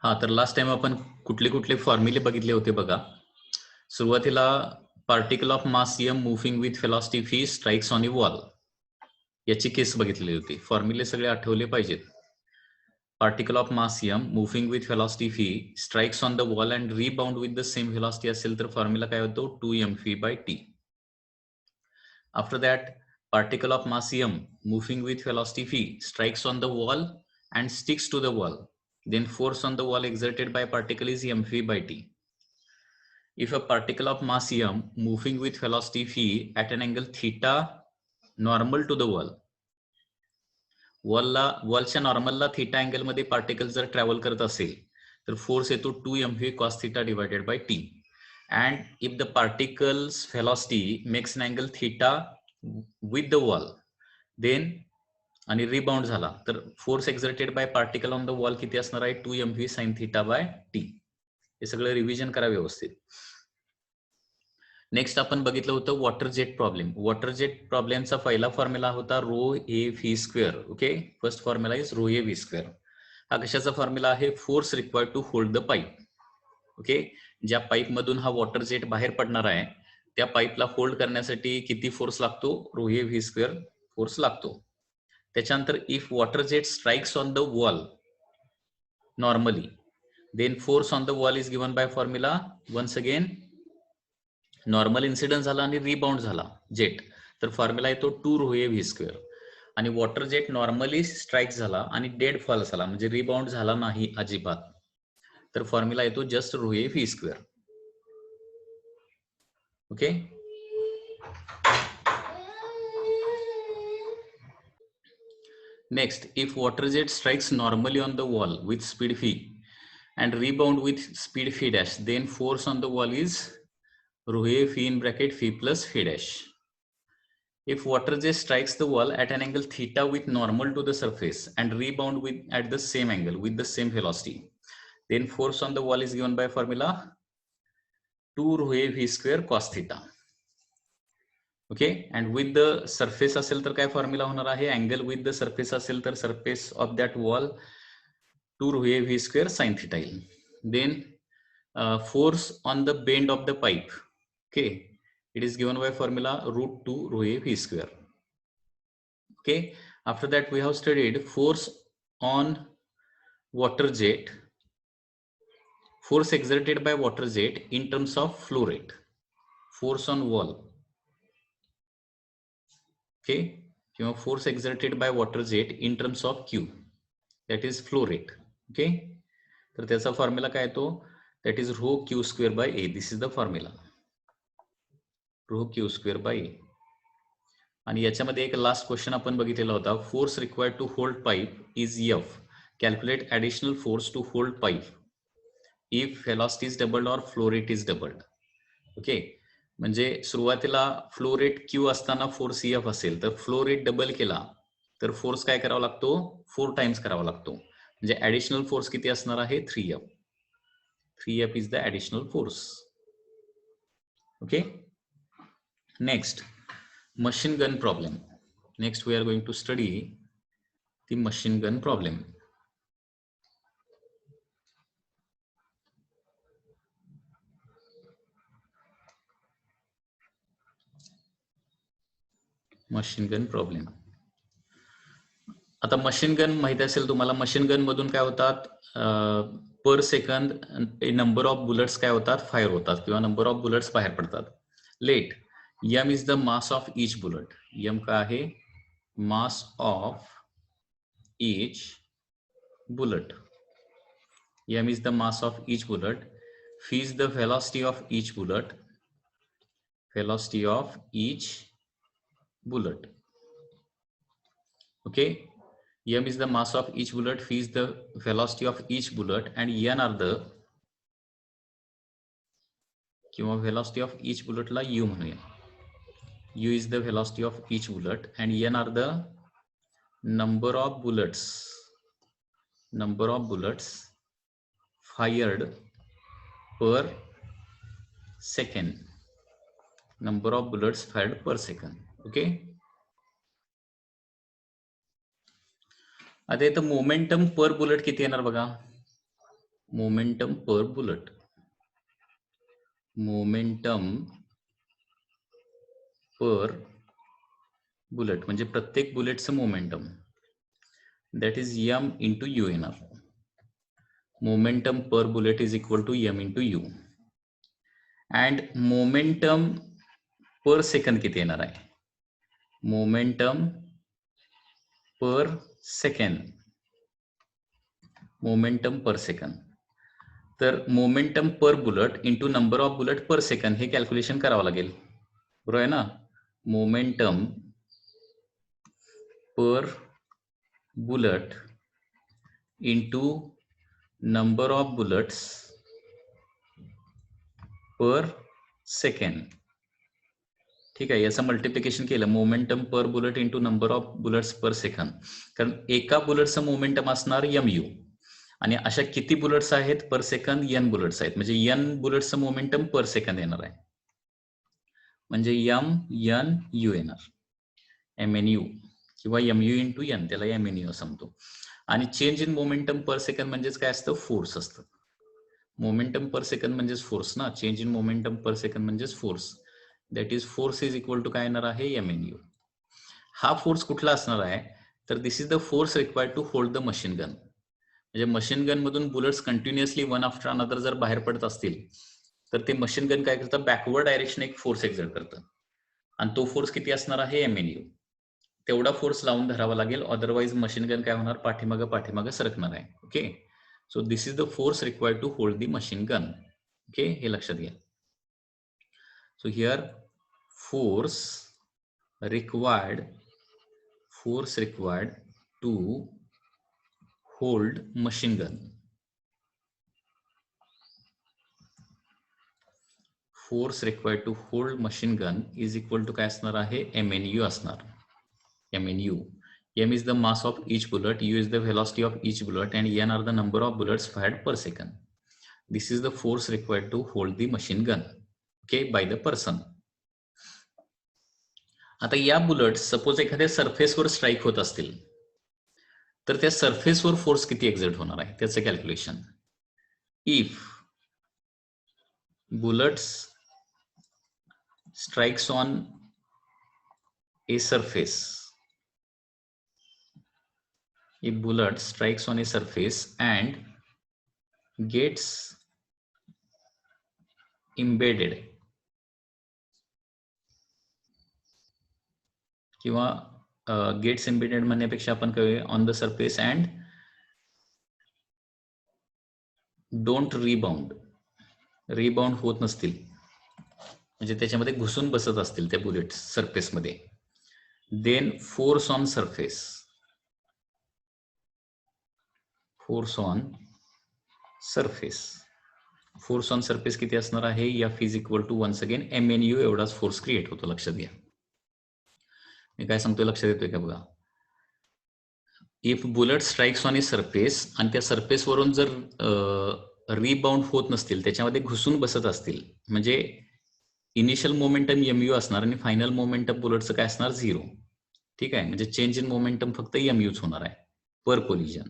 हा, तर last time आपण कुठले कुठले फॉर्म्युले बघितले होते बघा. सुरुवातीला particle of mass m moving with velocity v strikes on A wall याची केस बघितलेली होती. फॉर्म्युले सगळे आठवले पाहिजेत. Particle of mass m moving with velocity v strikes on the wall and rebound with the same velocity असेल तर फॉर्म्युला काय होतो 2mv/t. After that particle of mass m moving with velocity v strikes on the wall and sticks to the wall, then force on the wall exerted by particle is mv/t. If a particle of mass m moving with velocity v at an angle theta normal to the wall, वॉलच्या नॉर्मलला theta angle मध्ये particle जर travel करत असेल तर force येतो 2mv cos theta divided by t. And if the particle's velocity makes an angle theta with the wall, then आणि rebound झाला तर force exerted by particle on the wall किती असणार आहे 2mv sin theta by t. हे सगळं revision करा व्यवस्थित. नेक्स्ट आपण बघितलं होतं water jet problem. Water jet प्रॉब्लेमचा पहिला फॉर्म्युला होता rho A V square. Okay, first formula is rho A V square. हा कशाचा फॉर्म्युला आहे? Force required to hold the pipe. Okay, ज्या पाईप मधून हा वॉटर जेट बाहेर पडणार आहे त्या पाईपला होल्ड करण्यासाठी किती फोर्स लागतो? Rho A V square force लागतो. त्याच्यानंतर if water jet strikes on the wall normally, then force on the wall is given by formula once again normal incidence झाला आणि रिबाउंड झाला जेट तर फॉर्म्युला येतो 2 रो ए व्ही स्क्वेअर. आणि water jet normally strike झाला आणि dead fall झाला म्हणजे रिबाउंड झाला नाही अजिबात तर फॉर्म्युला येतो just rho A V square. Okay, next if water jet strikes normally on the wall with speed v and rebound with speed v dash, then force on the wall is rho a v in bracket v plus v dash. If water jet strikes the wall at an angle theta with normal to the surface and rebound with at the same angle with the same velocity, then force on the wall is given by formula 2 rho a v square cos theta. Okay, and with the surface असेल तर काय formula होणार आहे? Angle with the surface असेल तर surface of that wall 2 rho A V square sine theta येईल. Then force on the bend of the pipe. Okay, it is given by formula √2 rho A V square. Okay, after that we have studied force on water jet, force exerted by water jet in terms of flow rate, force on wall. Okay, किंवा force exerted by water jet in terms of Q, that is flow rate. Okay, तर त्याचा formula काय येतो? That is rho Q square by A. This is the formula, rho Q square by A. आणि याच्यामध्ये एक last question आपण बघितलेला होता. Force required to hold pipe is F. Calculate additional force to hold pipe if velocity is doubled और flow rate is doubled. Okay, म्हणजे सुरुवातीला flow rate Q असताना फोर्स एफ असेल तर फ्लो रेट डबल केला तर फोर्स काय करावा लागतो? 4 टाइम्स करावा लागतो. म्हणजे ऍडिशनल फोर्स किती असणार आहे? 3F. 3F is the additional force. Okay, next machine gun problem. Next we are going to study the machine gun problem. Machine gun problem. आता मशीन गन माहिती असेल तुम्हाला. मशीन गन मधून काय होतात? Per second number of bullets काय होतात? Fire होतात किंवा नंबर ऑफ बुलेट्स बाहेर पडतात. Let m is the mass of each bullet. m काय आहे? Mass of each bullet. m is the mass of each bullet. v is the velocity of each bullet. Velocity of each bullet. Okay, m is the mass of each bullet, v is the velocity of each bullet, and n are the किंवा velocity of each bullet ला u म्हणूया. u is the velocity of each bullet and n are the number of bullets fired per second. Number of bullets fired per second. Okay, आता इथं momentum पर bullet किती येणार बघा? Momentum पर bullet, momentum पर bullet म्हणजे प्रत्येक बुलेटचं momentum, that is m into u येणार. Momentum per bullet is equal to m into u. And momentum per second किती येणार आहे? Momentum per second. Momentum per second. तर momentum per bullet into number of bullet per second हे calculation करावं लागेल, बरोबर आहे ना? Momentum per bullet into number of bullets per second. ठीक आहे, याचं मल्टिप्लिकेशन केलं momentum per bullet into number of bullets per second, कारण एका बुलेटचं मोमेंटम असणार mu आणि अशा किती बुलेट्स आहेत पर सेकंड, n बुलेट्स आहेत, म्हणजे n बुलेट्सचं मोमेंटम पर सेकंड येणार आहे, म्हणजे m/n/u येणार, mnu किंवा mu इंटू n, त्याला mnu असं म्हणतो. आणि change in momentum per second म्हणजेच काय असतं? फोर्स असतं. मोमेंटम पर सेकंड म्हणजेच फोर्स ना, change in momentum per second म्हणजेच force. That is force is equal to काय येणार आहे? mnu. हा फोर्स कुठला असणार आहे? तर this is the force required to hold the machine gun. म्हणजे मशीन गन मधून bullets continuously one after another जर बाहेर पडत असतील तर ते मशीन गन काय करतं? बॅकवर्ड डायरेक्शन एक फोर्स एक्झर्ट करतं आणि तो फोर्स किती असणार आहे? mnu. तेवढा फोर्स लावून धरावा लागेल, अदरवाईज मशीन गन काय होणार? पाठीमागं सरकणार आहे. Okay, so this is the force required to hold the machine gun. Okay, हे लक्षात घ्या. So here force required to hold machine gun. Force required to hold machine gun is equal to काय असणार आहे? mnu असणार. mnu. m is the mass of each bullet, u is the velocity of each bullet, and n are the number of bullets fired per second. This is the force required to hold the machine gun, okay, by the person. आता या bullets suppose एखाद्या सरफेसवर strike होत असतील तर त्या सरफेसवर force किती एक्झर्ट होणार आहे त्याचं calculation. If bullets strikes on a surface, if bullet strikes on a surface and gets embedded किंवा गेट्स एम्बेडेड म्हणण्यापेक्षा आपण करूया on the surface and don't rebound होत नसतील, म्हणजे त्याच्यामध्ये घुसून बसत असतील त्या बुलेट सरफेस मध्ये, देन फोर्स ऑन सरफेस किती असणार आहे? F is equal to once again mnu एवढाच फोर्स क्रिएट होतो. लक्षात घ्या, मी काय सांगतोय लक्षात येतोय का? बघा, if bullet strikes on a surface आणि त्या सरफेस वरून जर रिबाउंड होत नसतील, त्याच्यामध्ये घुसून बसत असतील, म्हणजे इनिशियल मोमेंटम mu असणार आणि फायनल मोमेंटम बुलेटचं काय असणार? 0. ठीक आहे, म्हणजे चेंज इन मोमेंटम फक्त muच होणार आहे पर कोलिजन,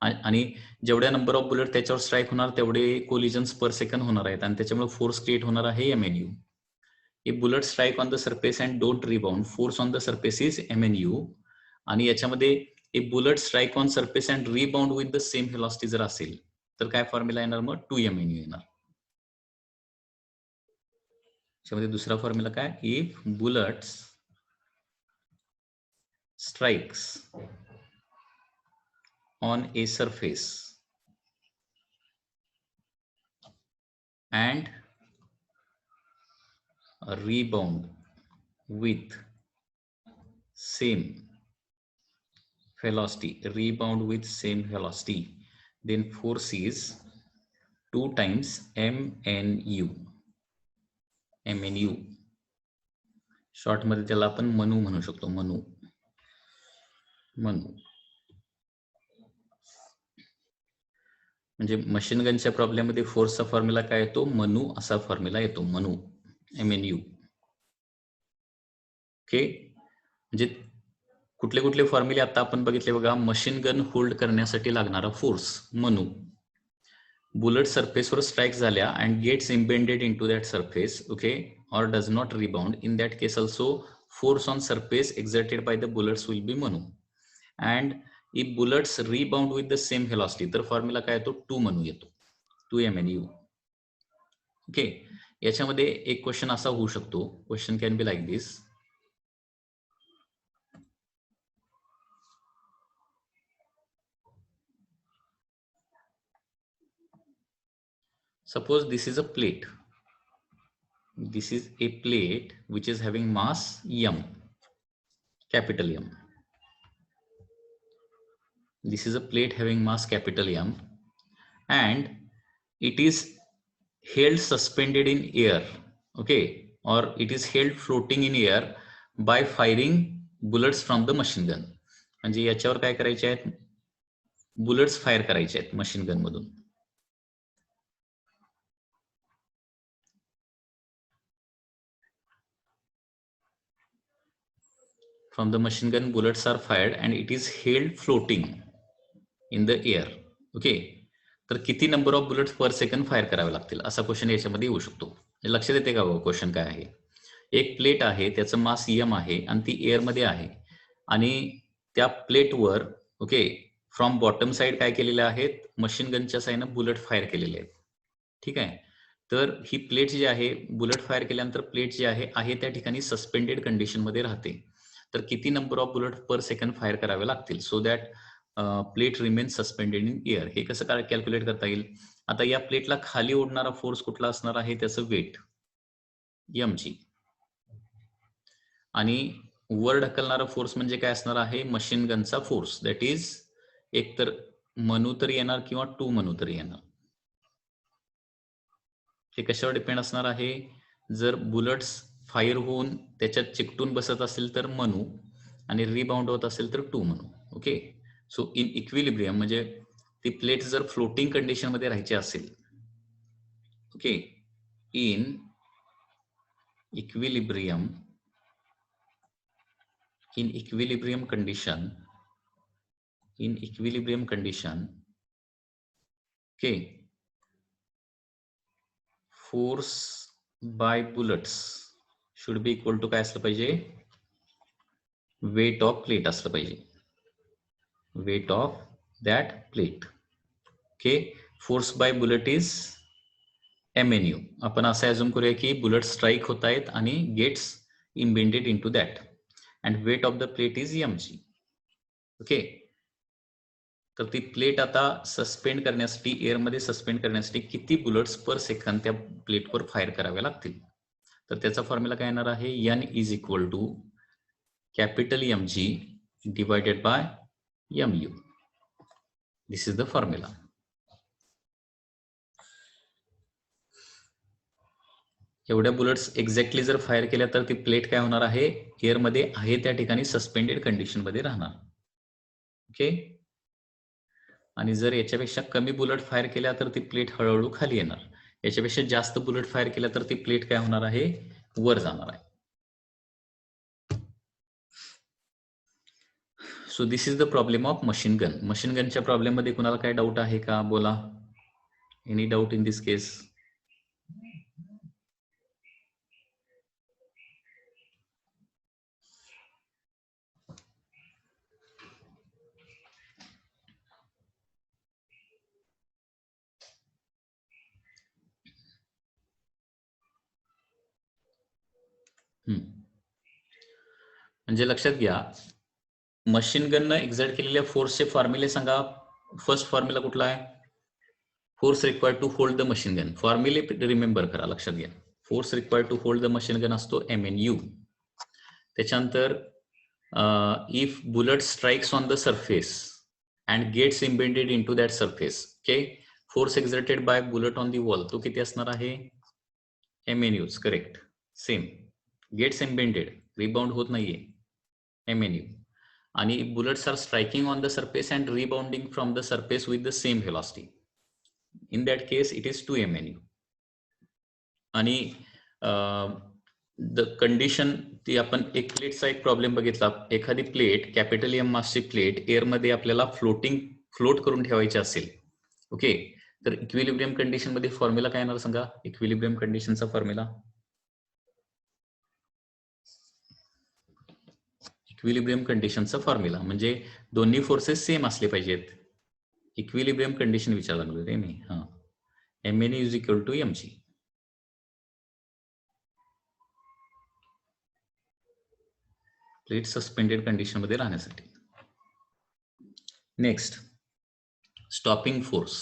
आणि जेवढ्या नंबर ऑफ बुलेट त्याच्यावर स्ट्राईक होणार तेवढे कोलिजन्स पर सेकंड होणार आहेत आणि त्याच्यामुळे फोर्स क्रिएट होणार आहे mnu. If bullet strike on the surface and don't rebound, force on the surface is mnu. आणि याच्यामध्ये if bullet strike on surface and rebound with the same velocity जर असेल तर काय फॉर्म्युला येणार? मग 2mnu येणार. त्याच्यामध्ये दुसरा फॉर्म्युला काय? If bullets strikes on a surface and rebound with same velocity, then force is 2 times mnu. Short मध्ये त्याला आपण मनू म्हणू शकतो. मनू म्हणजे मशीन गनच्या प्रॉब्लेम मध्ये फोर्सचा फॉर्म्युला काय येतो? मनू असा फॉर्म्युला येतो. मनू mnu. ओके, म्हणजे कुठले फॉर्म्युले आता आपण बघितले बघा. मशीन गन होल्ड करण्यासाठी लागणारा फोर्स मनू, बुलेट सरफेसवर स्ट्राईक झाल्या and gets embedded into that surface, okay, or does not rebound, in that case also force on surface exerted by the bullets will be म्हणू. And if bullets rebound with the same velocity, तर formula काय येतो, 2 म्हणू येतो, 2 MNU. Okay, याच्यामध्ये एक question असा होऊ शकतो, question can be like this. Suppose this is a plate. This is a plate which is having mass M, capital M. This is a plate having mass capital M, and it is held suspended in air, okay, or it is held floating in air by firing bullets from the machine gun. म्हणजे याच्यावर काय करायचे आहेत, bullets fire करायचे आहेत machine gun मधून. From the machine gun bullets are fired and it is held floating in the air, okay. तर किती number of bullets per second fire करावे लागतील असा क्वेश्चन याच्यामध्ये येऊ शकतो. लक्षात येते का क्वेश्चन काय आहे. एक प्लेट आहे, त्याचं मास एम आहे आणि ती एअरमध्ये आहे आणि त्या प्लेटवर, ओके, फ्रॉम बॉटम साइड काय केलेले आहेत, मशीन गनच्या साईडनं बुलेट फायर केलेले आहेत, ठीक आहे. तर ही प्लेट जी आहे, बुलेट फायर केल्यानंतर प्लेट जी आहे त्या ठिकाणी सस्पेंडेड कंडिशन मध्ये राहते. तर किती number of bullet per second fire करावे लागतील so that plate remain suspended in air. हे कसं कॅल्क्युलेट करता येईल. आता या प्लेटला खाली ओढणारा फोर्स कुठला असणार आहे, त्याचं वेट mg, आणि वर ढकलणारा फोर्स म्हणजे काय असणार आहे, मशीन गनचा फोर्स, दॅट इज एक तर म्हणू तर येणार किंवा 2 म्हणू तर येणार. हे कशावर डिपेंड असणार आहे, जर बुलेट्स फायर होऊन त्याच्यात चिकटून बसत असेल तर म्हणू आणि रिबाउंड होत असेल तर 2 म्हणू, ओके. सो इन इक्विलिब्रियम म्हणजे ती प्लेट जर फ्लोटिंग कंडिशन मध्ये राहायची असेल, okay, in equilibrium condition, okay, force by bullets should be equal to काय असलं पाहिजे, weight of plate असलं पाहिजे, weight of that plate, okay. force by bullet is MNU. आपण असं अज्युम करूया की बुलेट स्ट्राईक होत आहेत आणि gets embedded into that and weight of the plate is mg, okay. तर ती प्लेट आता सस्पेंड करण्यासाठी, एअरमध्ये सस्पेंड करण्यासाठी किती बुलेट्स पर सेकंड त्या प्लेटवर फायर करावे लागतील. तर त्याचा फॉर्म्युला काय येणार आहे, n is equal to capital mg divided by mu. This is the formula. एवढ्या बुलेट्स एक्झॅक्टली जर फायर केल्या तर ती प्लेट काय होणार आहे, एअरमध्ये आहे त्या ठिकाणी सस्पेंडेड कंडिशन मध्ये राहणार, ओके. आणि जर याच्यापेक्षा कमी बुलेट फायर केल्या तर ती प्लेट हळूहळू खाली येणार. याच्यापेक्षा जास्त बुलेट फायर केल्या तर ती प्लेट काय होणार आहे, वर जाणार आहे. So this is the problem of machine gun. Machine गनच्या प्रॉब्लेम मध्ये कुणाला काय डाऊट आहे का, बोला. Any doubt in this case. म्हणजे लक्षात घ्या, मशीन गननं एक्झर्ट केलेल्या फोर्सचे फॉर्म्युले सांगा. फर्स्ट फॉर्म्युला कुठला आहे, force required to hold the machine gun. फॉर्म्युले रिमेंबर करा, लक्षात घ्या. Force required to hold the machine gun असतो MNU. त्याच्यानंतर if bullet strikes on the surface and gets embedded into that surface, okay, force exerted by bullet on the wall, तो किती असणार आहे, MNU. Correct. Same gets embedded, rebound होत नाहीये, MNU. आणि bullets are striking on the surface and rebounding from the surface with the same velocity. In that case, it is 2 MNU. आणि the condition ती आपण एक प्लेटचा एक प्रॉब्लेम बघितला. एखादी प्लेट, कॅपिटल M मासची प्लेट एअरमध्ये आपल्याला फ्लोट करून ठेवायची असेल, ओके, तर इक्विलिब्रियम कंडिशन मध्ये फॉर्म्युला काय येणार सांगा? इक्विलिब्रियम कंडिशनचा फॉर्म्युला, इक्विलिब्रियम कंडिशनचा फॉर्म्युला म्हणजे दोन्ही फोर्सेस सेम असले पाहिजेत. इक्विलिब्रियम कंडिशन विचारायला लागलो रे मी. हा, MN is equal to mg. Plate suspended condition मध्ये राहण्यासाठी. Next, stopping force.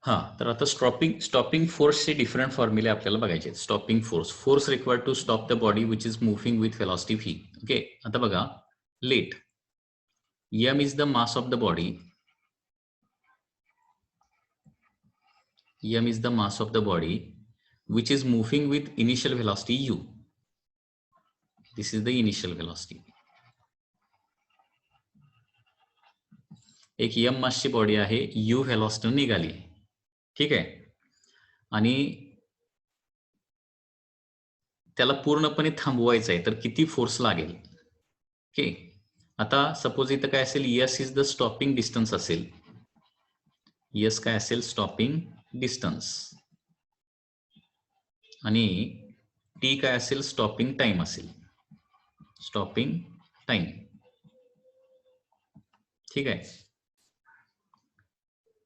हा, तर आता स्टॉपिंग फोर्सचे डिफरंट फॉर्म्युले आपल्याला बघायचे आहेत. Stopping force required to stop the body which is moving with velocity v. Okay, आता बघा, let m is the mass of the body, m is the mass of the body which is moving with initial velocity u. This is the initial velocity. एक m मासची body आहे, u velocity निघाली, ठीक आहे, आणि त्याला पूर्णपणे थांबवायचं आहे, तर किती फोर्स लागेल? ओके, आता सपोज इथं काय असेल, s is the stopping distance असेल, s काय असेल, स्टॉपिंग डिस्टन्स, आणि t काय असेल, स्टॉपिंग टाइम असेल, स्टॉपिंग टाइम, ठीक आहे.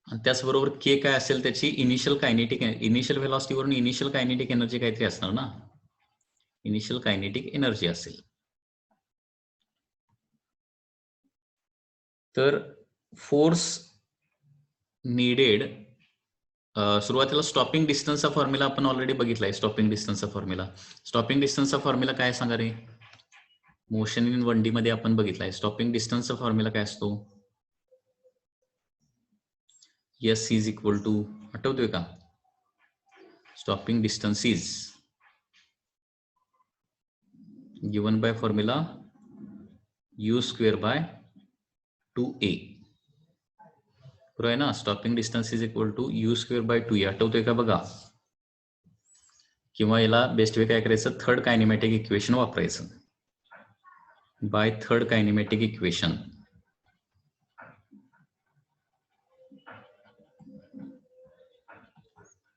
आणि त्याचबरोबर k काय असेल, त्याची इनिशियल कायनेटिक, इनिशियल व्हेलॉसिटीवरून इनिशियल कायनेटिक एनर्जी काहीतरी असणार ना, इनिशियल कायनेटिक एनर्जी असेल. तर फोर्स नीडेड, सुरुवातीला स्टॉपिंग डिस्टन्सचा फॉर्म्युला आपण ऑलरेडी बघितलाय. स्टॉपिंग डिस्टन्सचा फॉर्म्युला काय सांगा रे? मोशन इन 1D मध्ये आपण बघितलाय. स्टॉपिंग डिस्टन्सचा फॉर्म्युला काय असतो? S इज इक्वल टू, आठवतोय का? Stopping distance is given by formula u square by 2a. बरोबर आहे ना? Stopping distance is equal to u square by 2a. आठवतोय का बघा? किंवा याला बेस्ट वे काय करायचं, थर्ड कायनेमॅटिक इक्वेशन वापरायचं. By third kinematic equation,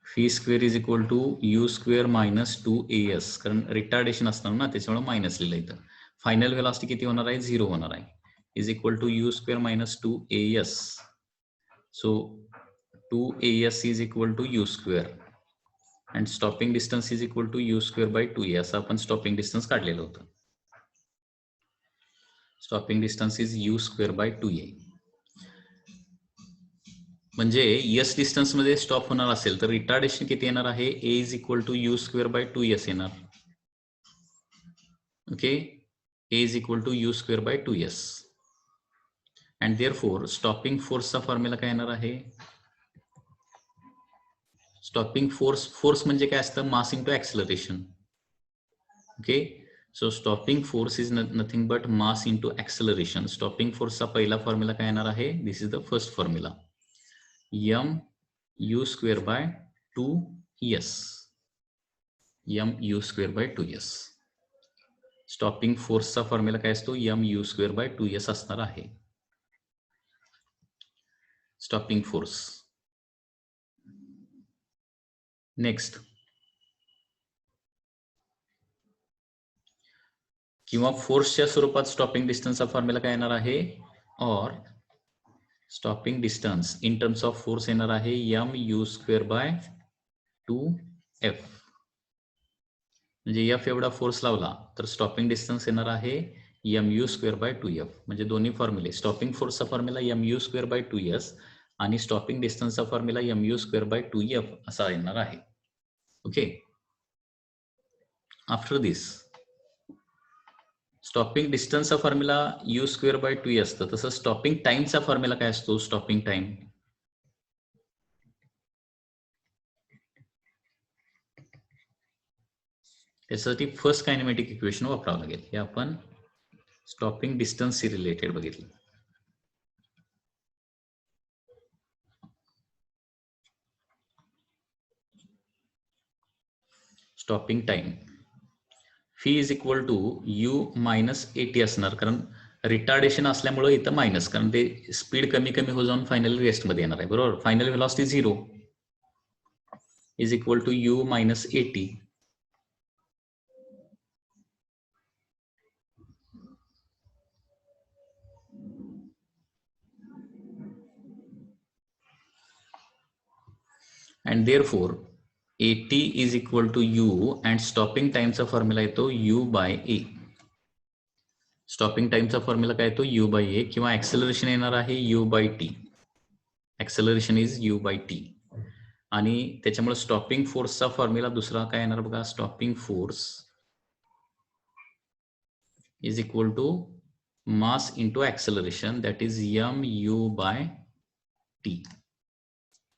v square is equal to u square minus 2as, कारण रिटार्डेशन असणार ना, त्याच्यामुळे मायनस लिहिलं इथं. फायनल वेलॉसिटी किती होणार आहे? 0 होणार आहे. Is equal to u square minus 2as. So 2as is equal to u square and stopping distance is equal to u square by 2a. असं आपण स्टॉपिंग डिस्टन्स काढलेलं होतं. Stopping distance is u square by 2a. म्हणजे s distance मध्ये stop होणार असेल तर retardation किती येणार आहे? a is equal to u square by 2s येणार. Okay, a is equal to u square by 2s. And therefore stopping फोर्सचा फॉर्म्युला काय येणार आहे? स्टॉपिंग फोर्स म्हणजे काय असतं? Mass into acceleration. Okay, so stopping force is nothing but mass into acceleration. Stopping फोर्सचा पहिला फॉर्म्युला काय येणार आहे? This is the first formula, m u square by 2s. m u square by 2s. Stopping फोर्सचा formula काय असतो? m u square by 2s असणार आहे. Stopping force. नेक्स्ट, किंवा फोर्सच्या स्वरूपात स्टॉपिंग डिस्टन्सचा फॉर्म्युला काय येणार आहे? और stopping distance in terms of force येणार आहे m u square by 2f. म्हणजे f एवढा फोर्स लावला तर स्टॉपिंग डिस्टन्स येणार आहे m u square by 2f. म्हणजे दोन्ही फॉर्म्युले, स्टॉपिंग फोर्सचा formula m u square by 2s आणि स्टॉपिंग डिस्टन्सचा formula m u square by 2f असा येणार आहे. ओके, आफ्टर दिस स्टॉपिंग डिस्टन्सचा फॉर्म्युला u स्क्वेअर बाय 2 असतं. तसं स्टॉपिंग टाइमचा फॉर्म्युला काय असतो? स्टॉपिंग टाइम त्यासाठी फर्स्ट कायनेमॅटिक इक्वेशन वापरावं लागेल. हे आपण स्टॉपिंग डिस्टन्सशी रिलेटेड बघितलं. Stopping time V is equal to you minus AT असणार, कारण रिटार्डेशन असल्यामुळे इथं मायनस, कारण ते स्पीड कमी कमी हो जाऊन फायनली रेस्टमध्ये येणार आहे, बरोबर. Final velocity 0 is equal to you minus AT. and therefore AT is equal to U and stopping timeचा फॉर्म्युला येतो U by A. स्टॉपिंग टाइमचा फॉर्म्युला काय येतो U by A, किंवा ऍक्सेलरेशन येणार आहे U by T. Acceleration is U by T. आणि त्याच्यामुळे स्टॉपिंग फोर्सचा फॉर्म्युला दुसरा काय येणार बघा, stopping force is equal to mass into acceleration, that is MU by T.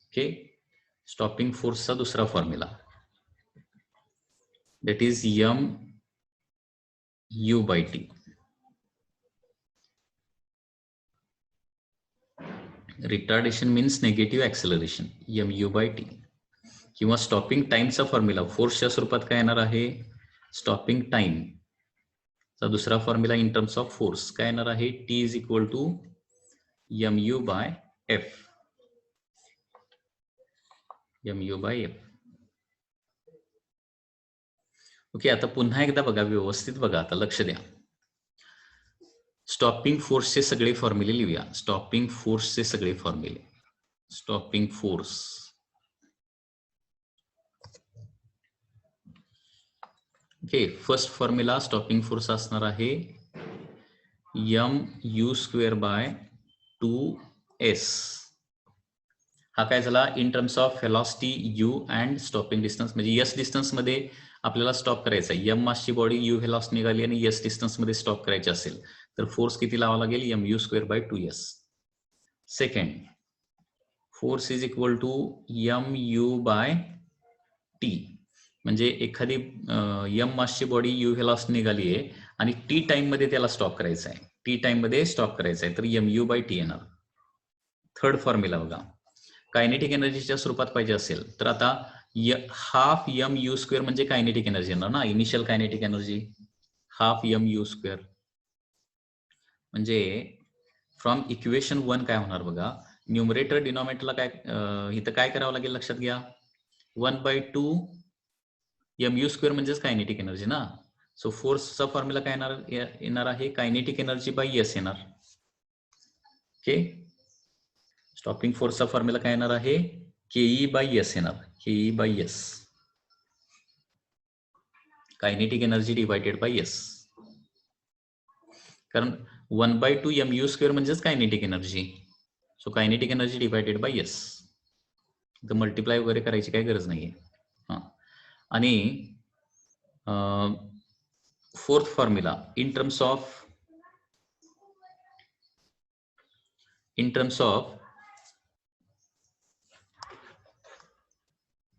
Okay, stopping फोर्सचा दुसरा formula that is MU by T. Retardation means negative acceleration, MU by T. किंवा स्टॉपिंग टाइमचा formula फोर्सच्या स्वरूपात काय येणार आहे, स्टॉपिंग टाइम चा दुसरा formula in terms of force काय येणार आहे, T is equal to MU by F. MU by F. Okay, आता पुन्हा एकदा बघा, व्यवस्थित बघा, आता लक्ष द्या. स्टॉपिंग फोर्सचे सगळे फॉर्म्युले लिहूया. स्टॉपिंग फोर्सचे सगळे फॉर्म्युले. Stopping force okay, first formula stopping force असणार आहे MU² by 2S. हा काय झाला in terms of velocity U and stopping distance, म्हणजे S डिस्टन्स मध्ये आपल्याला स्टॉप करायचा आहे. M मासची बॉडी U व्हेलॉसिटी निघाली आणि S डिस्टन्स मध्ये स्टॉप करायची असेल तर फोर्स किती लावावा लागेल, MU² by 2S. Second, force is equal to MU by T. म्हणजे एखादी M मासची बॉडी U व्हेलॉसिटी निघाली आहे आणि T टाइम मध्ये त्याला स्टॉप करायचा आहे, T टाइम मध्ये स्टॉप करायचा आहे, तर MU by T येणार. थर्ड फॉर्म्युला बघा, कायनेटिक एनर्जीच्या स्वरूपात पाहिजे असेल तर आता हाफ MU² म्हणजे कायनेटिक एनर्जी येणार ना, initial kinetic energy half MU². म्हणजे फ्रॉम इक्वेशन 1 काय होणार बघा, न्यूमरेटर डिनॉमिनेटरला काय इथं काय करावं लागेल लक्षात घ्या, 1/2 MU² म्हणजेच कायनेटिक एनर्जी ना. सो फोर्सचा फॉर्म्युला काय येणार आहे, कायनेटिक एनर्जी बाय S येणार. ओके, स्टॉपिंग फोर्सचा फॉर्म्युला काय येणार आहे, KE by S येणार, KE by S, kinetic energy divided by S. कारण 1/2 MU² म्हणजेच kinetic energy, so kinetic energy divided by S. तर मल्टिप्लाय वगैरे करायची काही गरज नाहीये. आणि fourth formula in terms of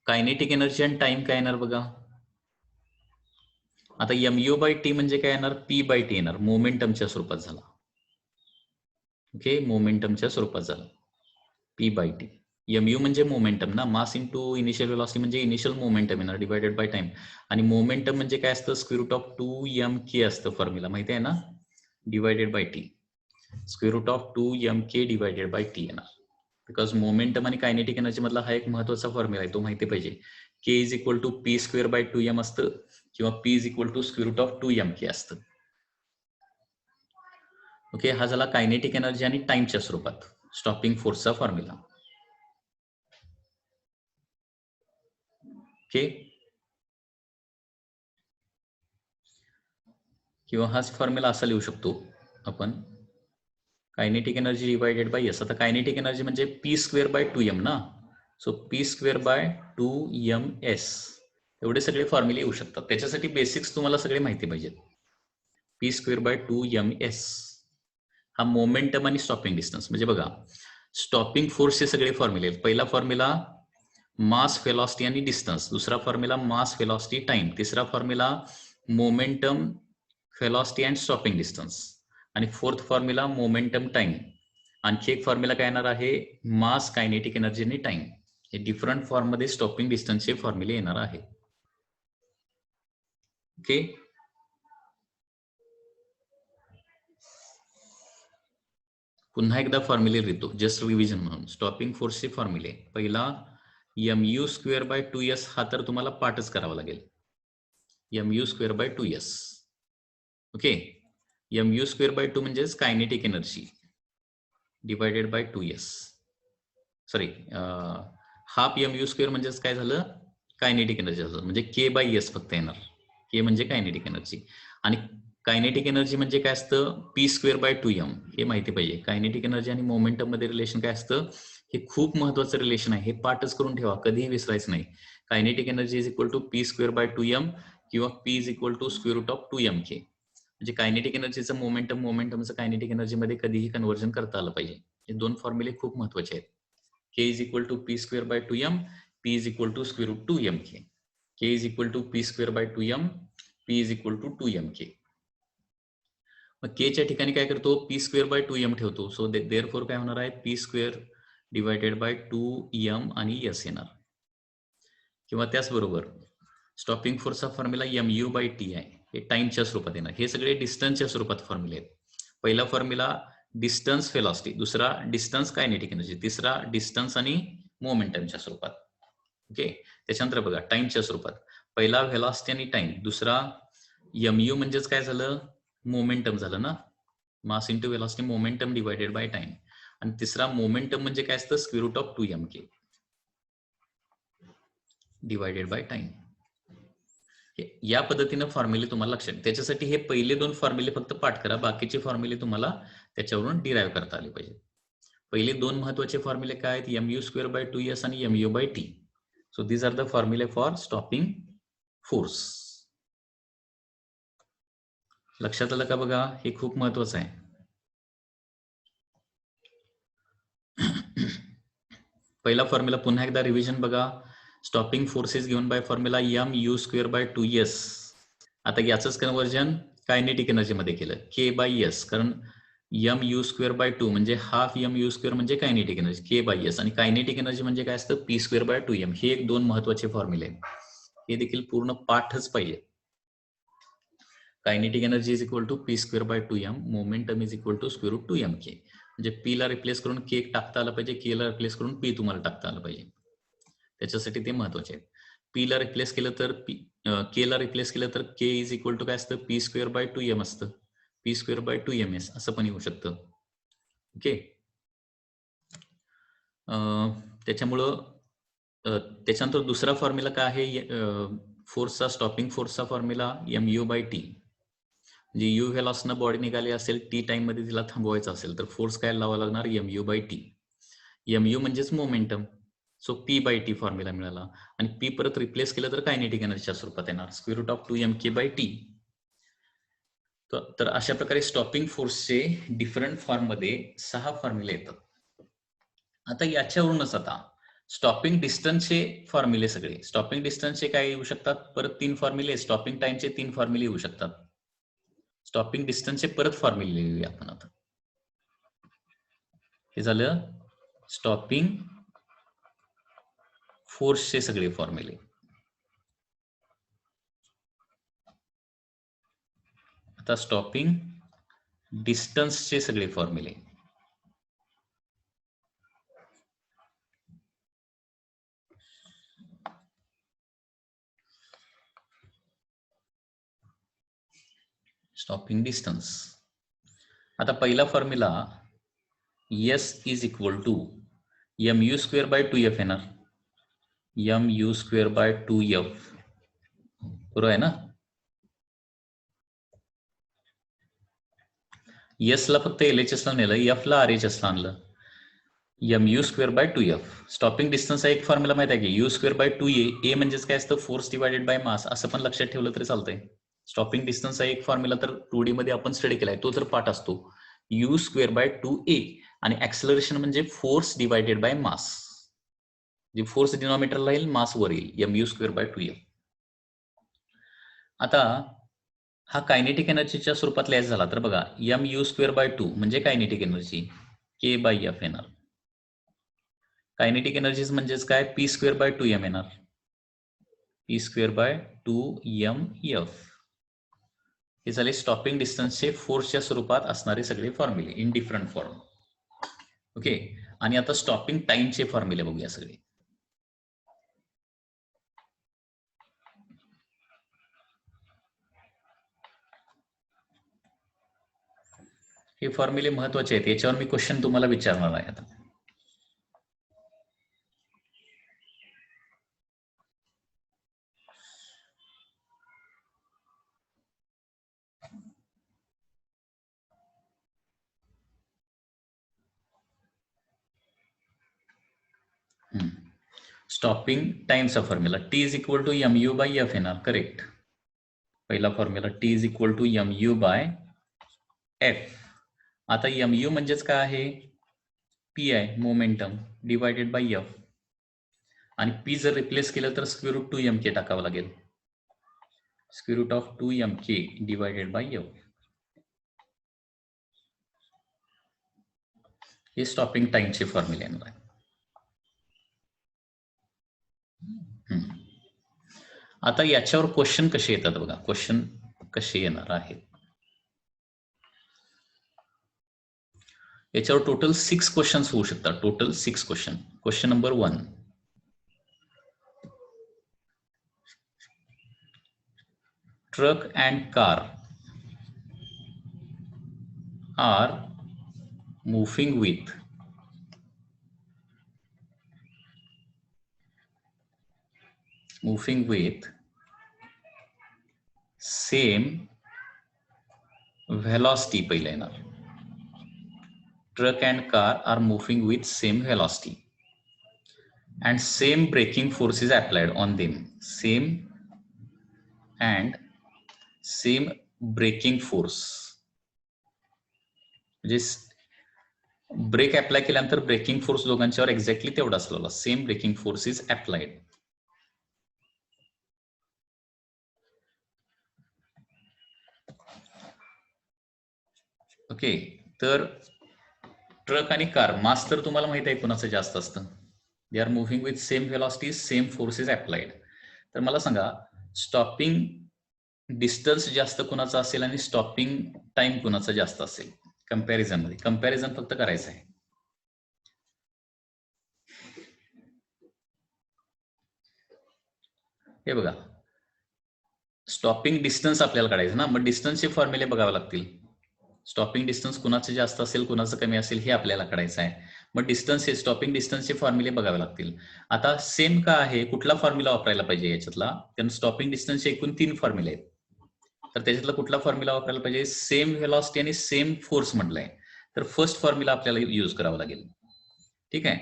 kinetic energy आणि टाइम काय येणार बघा. आता MU by T म्हणजे काय येणार, P by T येणार, मोमेंटमच्या स्वरूपात झाला. ओके, मोमेंटमच्या स्वरूपात झाला P by T. MU म्हणजे मोमेंटम ना, मास इंटू इनिशियल व्हेलॉसिटी म्हणजे इनिशियल मोमेंटम येणार डिवायडेड बाय टाइम. आणि मोमेंटम म्हणजे काय असतं, स्क्वेअर रूट ऑफ 2mk असतं फॉर्म्युला, माहिती आहे ना, divided by T. Square root of 2mk divided by T येणार. बिकॉज मोमेंटम आणि कायनेटिक एनर्जी मधला हा एक महत्वाचा फॉर्म्युला आहे, तो माहिती पाहिजे. K is equal to P² by 2m असतं किंवा P is equal to square root of 2mk असतं. ओके, हा झाला कायनेटिक एनर्जी आणि टाइमच्या स्वरूपात स्टॉपिंग फोर्सचा फॉर्म्युला. ओके, किंवा हाच फॉर्म्युला असा लिहू शकतो आपण, kinetic energy divided by S. आता कायनेटिक एनर्जी म्हणजे P² by 2m ना, सो P² by 2ms. एवढे सगळे फॉर्म्युले येऊ शकतात, त्याच्यासाठी बेसिक्स तुम्हाला सगळे माहिती पाहिजेत. P² by 2ms हा मोमेंटम आणि स्टॉपिंग डिस्टन्स. म्हणजे बघा, स्टॉपिंग फोर्सचे सगळे फॉर्म्युले, पहिला फॉर्म्युला मास व्हेलॉसिटी आणि डिस्टन्स, दुसरा फॉर्म्युला मास व्हेलॉसिटी टाइम, तिसरा formula momentum velocity and stopping distance, आणि फोर्थ फॉर्म्युला मोमेंटम टाइम. आणखी एक फॉर्म्युला काय येणार आहे, मास कायनेटिक एनर्जी आणि टाइम. हे डिफरंट फॉर्म मध्ये स्टॉपिंग डिस्टन्सचे फॉर्म्युले येणार आहे. ओके. पुन्हा एकदा फॉर्म्युले लिहितो जस्ट रिव्हिजन म्हणून. स्टॉपिंग फोर्सचे फॉर्म्युले. पहिला mu स्क्वेअर बाय 2s हा तर तुम्हाला पाठच करावा लागेल. mu square by 2s. Okay. mu square by 2 म्हणजेच kinetic energy divided by 2s. Sorry, half mu square म्हणजेच काय झालं, कायनेटिक एनर्जी झालं, म्हणजे k बाय s फक्त येणार. k म्हणजे कायनेटिक एनर्जी. आणि कायनेटिक एनर्जी म्हणजे काय असतं, p स्क्वेअर बाय 2m. हे माहिती पाहिजे. कायनेटिक एनर्जी आणि मोमेंटम मध्ये रिलेशन काय असतं, हे खूप महत्वाचं रिलेशन आहे. हे पाठच करून ठेवा, कधीही विसरायचं नाही. Kinetic energy is equal to p square by 2m किंवा p is equal to square root of 2mk. म्हणजे कायनेटिक एनर्जीचं मोमेंटमचं कायनेटिक एनर्जी मध्ये कधीही कन्व्हर्जन करता आलं पाहिजे. हे दोन फॉर्म्युले खूप महत्वाचे आहेत. k is equal to p square by 2m, p is equal to square root 2mk. k is equal to p square by 2m, p is equal to 2mk. मग k च्या ठिकाणी काय करतो, p स्क्वेअर बाय 2m ठेवतो. So therefore काय होणार आहे, p square divided by 2m आणि s येणार. किंवा त्याचबरोबर स्टॉपिंग फोर्सचा फॉर्म्युला mu बाय t आहे. हे टाइमच्या स्वरूपात येणार. हे सगळे डिस्टन्सच्या स्वरूपात फॉर्म्युले आहेत. पहिला फॉर्म्युला डिस्टन्स वेलॉसिटी, दुसरा डिस्टन्स कायनेटिक एनर्जी, तिसरा डिस्टन्स आणि मोमेंटमच्या स्वरूपात. ओके. त्याच्यानंतर बघा टाइमच्या स्वरूपात. पहिला व्हेलॉसिटी आणि टाइम, दुसरा mu म्हणजेच काय झालं, मोमेंटम झालं ना, mass into velocity momentum divided by time. आणि तिसरा मोमेंटम म्हणजे काय असतं, square root of 2mk divided by time. या पद्धतीनं फॉर्म्युले तुम्हाला लक्षात. त्याच्यासाठी हे पहिले दोन फॉर्म्युले फक्त पाठ करा, बाकीचे फॉर्म्युले तुम्हाला त्याच्यावरून डिराईव्ह करता आले पाहिजे. पहिले दोन महत्वाचे फॉर्म्युले काय आहेत, mu स्क्वेअर बाय 2s आणि mu by t. So these are the फॉर्म्युले फॉर स्टॉपिंग फोर्स. लक्षात आलं का बघा, हे खूप महत्वाचं आहे. पहिला फॉर्म्युला पुन्हा एकदा रिव्हिजन बघा. Stopping force is given by formula mu square by 2s. आता याचंच कन्व्हर्जन कायनेटिक एनर्जी मध्ये केलं, k बाय s. कारण mu स्क्वेअर बाय 2 म्हणजे हाफ mu स्क्वेअर म्हणजे kinetic energy, k by s. आणि कायनेटिक एनर्जी म्हणजे काय असतं, p स्क्वेअर बाय 2m. हे एक दोन महत्वाचे फॉर्म्युले आहेत. हे देखील पूर्ण पाठच पाहिजे. Kinetic energy is equal to p square by 2m, momentum is equal to square root 2mk. म्हणजे p ला रिप्लेस करून k टाकता आलं पाहिजे, k ला रिप्लेस करून p तुम्हाला टाकता आलं पाहिजे. त्याच्यासाठी ते महत्वाचे आहे. p ला रिप्लेस केलं तर k ला रिप्लेस केलं तर k इज इक्वल टू काय असतं, p स्क्वेअर बाय 2m असतं, p स्क्वेअर बाय 2ms असं पण येऊ शकतं. ओके. त्याच्यामुळं त्याच्यानंतर दुसरा फॉर्म्युला काय आहे, फोर्सचा, स्टॉपिंग फोर्सचा फॉर्म्युला mu बाय t. म्हणजे u व्हेलॉसनं बॉडी निघाली असेल, t टाइम मध्ये तिला थांबवायचं असेल तर फोर्स काय लावा लागणार, mu बाय t. mu म्हणजेच momentum. So p by t formula मिळाला. आणि p परत रिप्लेस केलं तर कायनेटिक एनर्जीच्या स्वरूपात येणार, square root of 2mk by t. तर अशा प्रकारे स्टॉपिंग फोर्सचे डिफरंट फॉर्म मध्ये 6 फॉर्म्युले येतात. आता याच्यावरूनच आता स्टॉपिंग डिस्टन्सचे फॉर्म्युले सगळे, स्टॉपिंग डिस्टन्सचे काय येऊ शकतात, परत 3 फॉर्म्युले, स्टॉपिंग टाइमचे 3 फॉर्म्युले येऊ शकतात. स्टॉपिंग डिस्टन्सचे परत फॉर्म्युले लिहूया आपण आता. हे झालं स्टॉपिंग फोर्सचे सगळे फॉर्म्युले. आता स्टॉपिंग डिस्टन्सचे सगळे फॉर्म्युले. Stopping distance. आता पहिला formula s is equal to mu square by 2f येणार, mu स्क्वेअर बाय 2f. बरोबर आहे ना. s ला फक्त LHS ला नेलं, f ला RHS ला आणलं, mu square by 2f. Stopping डिस्टन्सचा एक फॉर्म्युला माहिती आहे की u square by 2a. a म्हणजेच काय असतं, फोर्स डिवायडेड बाय मास. असं पण लक्षात ठेवलं तरी चालतंय. स्टॉपिंग डिस्टन्सचा एक फॉर्म्युला तर 2D मध्ये आपण स्टडी केलाय, तो तर पाठ असतो, u स्क्वेअर बाय 2a. आणि ऍक्सलरेशन म्हणजे फोर्स डिवायडेड बाय मास. जे फोर्स डिनॉमिनेटरला येईल, मास वर येईल, mu स्क्वेअर बाय 2f. आता हा कायनेटिक एनर्जीच्या स्वरूपात लिहायचा झाला तर बघा, mu स्क्वेअर बाय 2 म्हणजे kinetic energy, k by f येणार. कायनेटिक एनर्जीज म्हणजेच काय, p स्क्वेअर बाय 2m येणार, p स्क्वेअर बाय 2mf. हे झाले स्टॉपिंग डिस्टन्सचे फोर्सच्या स्वरूपात असणारे सगळे फॉर्म्युले इन डिफरंट फॉर्म. ओके, आणि आता स्टॉपिंग टाइमचे फॉर्म्युले बघूया सगळे. हे फॉर्म्युले महत्वाचे आहेत, याच्यावर मी क्वेश्चन तुम्हाला विचारणार आहे आता. स्टॉपिंग टाइमचा formula T is equal to MU by F येणार. करेक्ट. पहिला formula T is equal to MU by F. आता MU म्हणजेच काय आहे? P आहे, मोमेंटम डिवायडेड बाय F. आणि P जर रिप्लेस केलं तर स्क्वेअर रूट 2mk टाकावं लागेल. Square root of 2mk divided by F. हे स्टॉपिंग टाइमचे फॉर्म्युले येणार आहे. आता याच्यावर क्वेश्चन कसे येतात बघा, क्वेश्चन कसे येणार आहेत. याच्यावर टोटल 6 क्वेश्चन्स होऊ शकतात. Total 6 question. Question number 1, truck and car are moving with same velocity. पहिला येणार. Truck and car are moving with same velocity and same braking force is applied on them. Same braking force. म्हणजे brake apply केल्यानंतर braking force दोघांच्यावर exactly तेवढा असलेला. Same braking force is applied. Okay, तर truck आणि car mass तर तुम्हाला माहित आहे कोणाचं जास्त असतं. They are moving with same velocity, same force is applied. तर मला सांगा स्टॉपिंग डिस्टन्स जास्त कुणाचा असेल आणि स्टॉपिंग टाइम कुणाचा जास्त असेल कंपॅरिझन मध्ये. कंपॅरिझन फक्त करायचं आहे. हे बघा, स्टॉपिंग डिस्टन्स आपल्याला काढायचं ना, मग डिस्टन्सचे फॉर्म्युले बघावे लागतील. स्टॉपिंग डिस्टन्स कुणाचं जास्त असेल कुणाचं कमी असेल हे आपल्याला काढायचं आहे. मग डिस्टन्स हे स्टॉपिंग डिस्टन्सचे फॉर्म्युले बघावे लागतील. आता सेम का आहे, कुठला फॉर्म्युला वापरायला पाहिजे याच्यातला? कारण स्टॉपिंग डिस्टन्सचे एकूण 3 फॉर्म्युले आहेत. तर त्याच्यातला कुठला फॉर्म्युला वापरायला पाहिजे? सेम व्हेलॉसिटी आणि सेम फोर्स म्हटलंय, तर फर्स्ट फॉर्म्युला आपल्याला यूज करावा लागेल. ठीक आहे.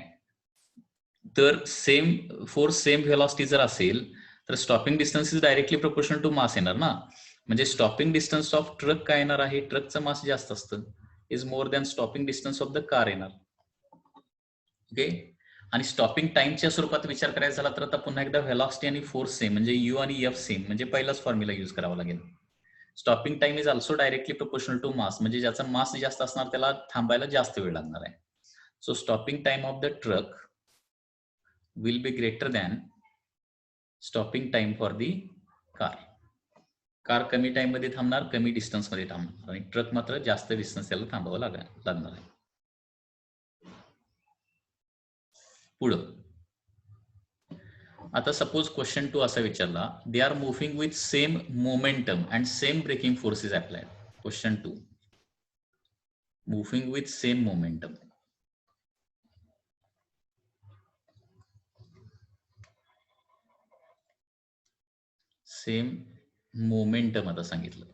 तर सेम फोर्स सेम व्हेलॉसिटी जर असेल तर stopping distance is directly proportional to mass येणार ना. म्हणजे स्टॉपिंग डिस्टन्स ऑफ ट्रक काय येणार आहे? ट्रकचं मास जास्त असतं, is more than stopping distance of the car येणार. ओके. आणि स्टॉपिंग टाइमच्या स्वरूपात विचार करायचा झाला तर आता पुन्हा एकदा व्हेलॉसिटी आणि फोर्स सेम म्हणजे U आणि F सेम, म्हणजे पहिलाच फॉर्म्युला यूज करावा लागेल. Stopping time is also directly proportional to mass, म्हणजे ज्याचा मास जास्त असणार त्याला थांबायला जास्त वेळ लागणार आहे. So stopping time of the truck will be greater than stopping time for the car. Car कमी टाइम मध्ये थांबणार, कमी डिस्टन्स मध्ये थांबणार, आणि ट्रक मात्र जास्त डिस्टन्स त्याला थांबावं लागणार आहे. पुढं आता सपोज क्वेश्चन 2 असा विचारला, they are moving with same momentum and same braking force is applied. Question 2, moving with same momentum. Same momentum आता सांगितलं.